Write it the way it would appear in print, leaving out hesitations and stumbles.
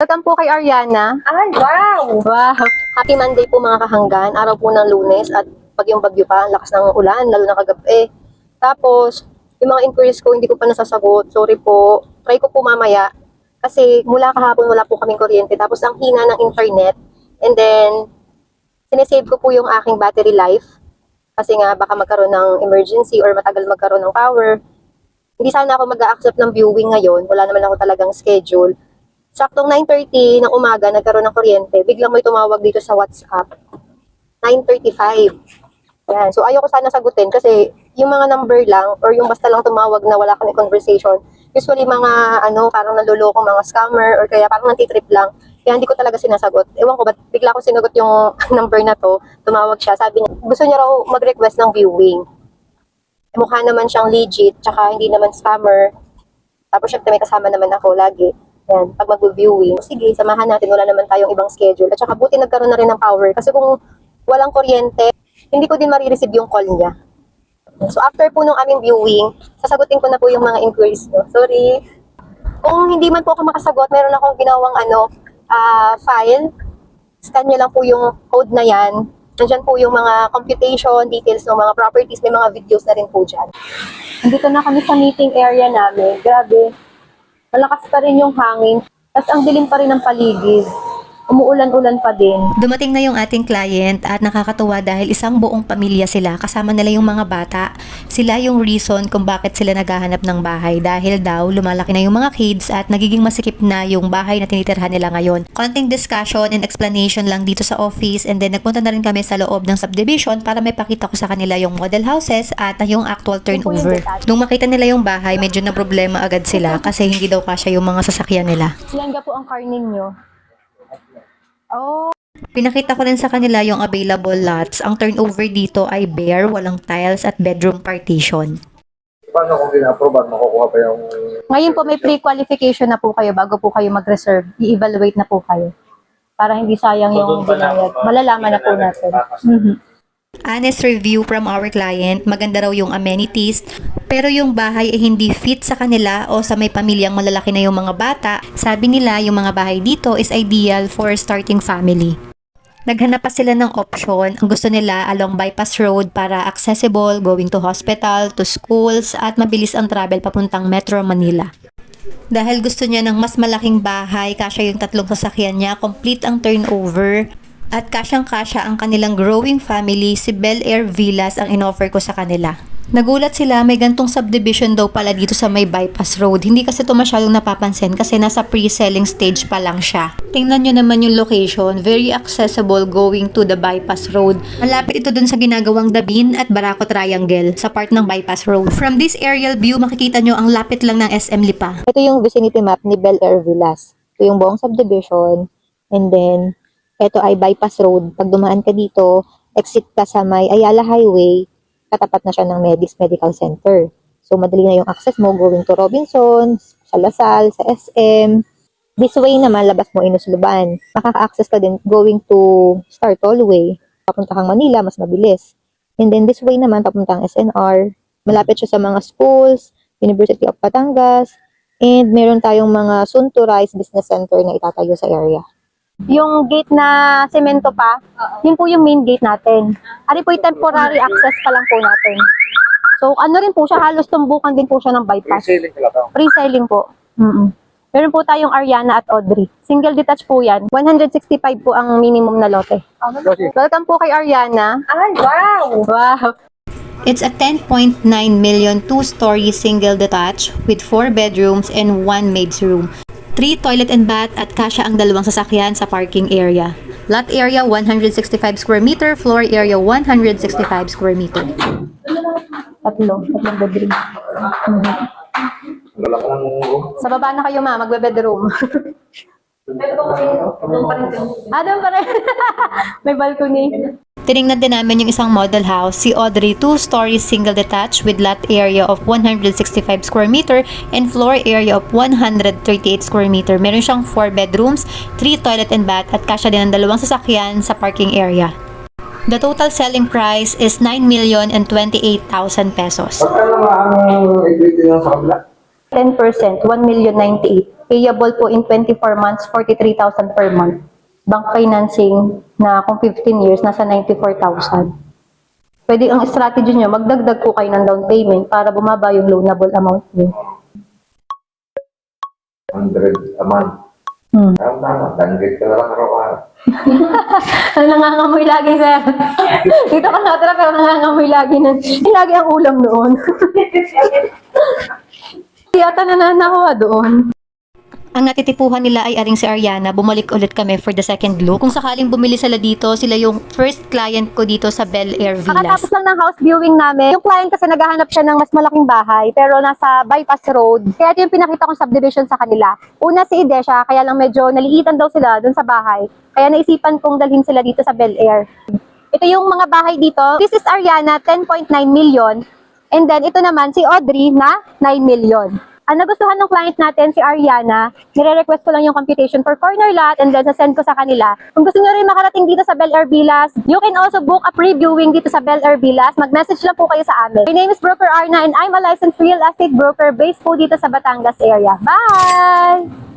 Welcome po kay Ariana. Ay, wow! Wow! Happy Monday po mga kahanggan. Araw po ng Lunes at bagyong-bagyo pa. Ang lakas ng ulan, lalo na kagabi. Tapos, yung mga inquiries ko, hindi ko pa nasasagot. Sorry po. Try ko po mamaya. Kasi mula kahapon wala po kaming kuryente. Tapos ang hina ng internet. And then, sinesave ko po yung aking battery life. Kasi nga baka magkaroon ng emergency or matagal magkaroon ng power. Hindi sana ako mag-a-accept ng viewing ngayon. Wala naman ako talagang schedule. Saktong 9:30 ng umaga, nagkaroon ng kuryente. Biglang may tumawag dito sa WhatsApp. 9:35. Yan. So, ayoko sana sagutin kasi yung mga number lang or yung basta lang tumawag na wala kami conversation, usually mga parang naluloko, mga scammer or kaya parang nantitrip lang. Kaya hindi ko talaga sinasagot. Ewan ko, ba't bigla ko sinagot yung number na to, tumawag siya. Sabi niya, gusto niya raw mag-request ng viewing. Mukha naman siyang legit, tsaka hindi naman scammer. Tapos syempre may kasama naman ako lagi. Yan, pag mag-viewing, sige, samahan natin, wala naman tayong ibang schedule. At saka buti nagkaroon na rin ng power. Kasi kung walang kuryente, hindi ko din marireceive yung call niya. So after po nung aming viewing, sasagutin ko na po yung mga inquiries nyo. Sorry. Kung hindi man po ako makasagot, meron akong ginawang file. Scan nyo lang po yung code na yan. Nandiyan po yung mga computation, details ng mga properties, may mga videos na rin po dyan. Andito na kami sa meeting area namin. Grabe. Malakas pa rin yung hangin. Tapos ang dilim pa rin ng paligid. Umuulan-ulan pa din. Dumating na yung ating client at nakakatuwa dahil isang buong pamilya sila. Kasama nila yung mga bata. Sila yung reason kung bakit sila naghahanap ng bahay. Dahil daw lumalaki na yung mga kids at nagiging masikip na yung bahay na tinitirhan nila ngayon. Konting discussion and explanation lang dito sa office and then nagpunta na rin kami sa loob ng subdivision para may pakita ko sa kanila yung model houses at yung actual turnover. Nung makita nila yung bahay, medyo na problema agad sila kasi hindi daw kasya yung mga sasakyan nila. Ilan ka po ang car ninyo? Oh. Pinakita ko rin sa kanila yung available lots. Ang turnover dito ay bare, walang tiles at bedroom partition. Paano kung gina-approve, makukuha pa yung... Ngayon po may pre-qualification na po kayo bago po kayo mag-reserve. I-evaluate na po kayo. Para hindi sayang yung binayad. Malalaman na po natin. Honest review from our client, maganda raw yung amenities, pero yung bahay ay hindi fit sa kanila o sa may pamilyang malalaki na yung mga bata. Sabi nila yung mga bahay dito is ideal for starting family. Naghanap pa sila ng option. Ang gusto nila along bypass road para accessible, going to hospital, to schools, at mabilis ang travel papuntang Metro Manila. Dahil gusto niya ng mas malaking bahay, kasya yung 3 sasakyan niya, complete ang turnover, at kasyang-kasya ang kanilang growing family, si Bel Air Villas ang inoffer ko sa kanila. Nagulat sila, may gantong subdivision daw pala dito sa may bypass road. Hindi kasi ito masyadong napapansin kasi nasa pre-selling stage pa lang siya. Tingnan nyo naman yung location, very accessible going to the bypass road. Malapit ito dun sa ginagawang Dabin at Barako Triangle sa part ng bypass road. From this aerial view, makikita nyo ang lapit lang ng SM Lipa. Ito yung vicinity map ni Bel Air Villas. Ito yung buong subdivision. And then, ito ay bypass road. Pag dumaan ka dito, exit ka sa may Ayala Highway, katapat na siya ng Medis Medical Center. So, madali na yung access mo going to Robinsons, sa Lasal, sa SM. This way naman, labas mo Inusluban. Makaka-access ka din going to Star Tollway. Papunta kang Manila, mas mabilis. And then this way naman, papuntang SNR. Malapit siya sa mga schools, University of Batangas, and meron tayong mga soon-to-rise business center na itatayo sa area. Yung gate na semento pa, yun po yung main gate natin. Ari po yung temporary access pa lang po natin. So, rin po siya, halos tumbukan din po siya ng bypass. Pre-selling ka lang. Pre-selling po. Meron po tayong Ariana at Audrey. Single detached po yan. 165 po ang minimum na lote. Welcome po kay Ariana. Ay, wow! Wow. It's a 10.9 million 2-story single detached with 4 bedrooms and 1 maid's room. 3 toilet and bath at kasya ang 2 sasakyan sa parking area. Lot area 165 square meter, floor area 165 square meter. Tatlong bedroom. Lalaki ng room. Sa baba na kayo magbe-bedroom. Doon pa rin. May balcony. Tinignan din namin yung isang model house, si Audrey, 2-story single detached with lot area of 165 square meter and floor area of 138 square meter. Meron siyang 4 bedrooms, 3 toilet and bath at kasya din ang 2 sasakyan sa parking area. The total selling price is 9,028,000 pesos. Pagkano nga ang equity ng sa kabila? 10%, 1,098,000. Payable po in 24 months, 43,000 per month. Bank financing na kung 15 years, nasa 94,000. Pwede ang strategy nyo, magdagdag po kayo ng down payment para bumaba yung loanable amount nyo. 100 a month. Tama, danggit ka na lang araw-araw. Nangangamoy lagi, sir. Dito ka natira pero nangangamoy lagi. Lagi ang ulam noon. Yata nananawa doon. Ang natitipuhan nila ay aring si Ariana. Bumalik ulit kami for the second look. Kung sakaling bumili sila dito, sila yung first client ko dito sa Bel Air Villas. Kakatapos lang ng house viewing namin. Yung client kasi naghahanap siya ng mas malaking bahay pero nasa bypass road. Kaya ito yung pinakita kong subdivision sa kanila. Una si Idesha, kaya lang medyo naliitan daw sila dun sa bahay. Kaya naisipan kong dalhin sila dito sa Bel Air. Ito yung mga bahay dito. This is Ariana, 10.9 million. And then ito naman si Audrey na 9 million. Ang nagustuhan ng client natin, si Ariana, nire-request ko lang yung computation for corner lot and then sasend ko sa kanila. Kung gusto nyo rin makarating dito sa Bel Air Villas, you can also book a pre-viewing dito sa Bel Air Villas. Mag-message lang po kayo sa amin. My name is Broker Arna and I'm a licensed real estate broker based po dito sa Batangas area. Bye!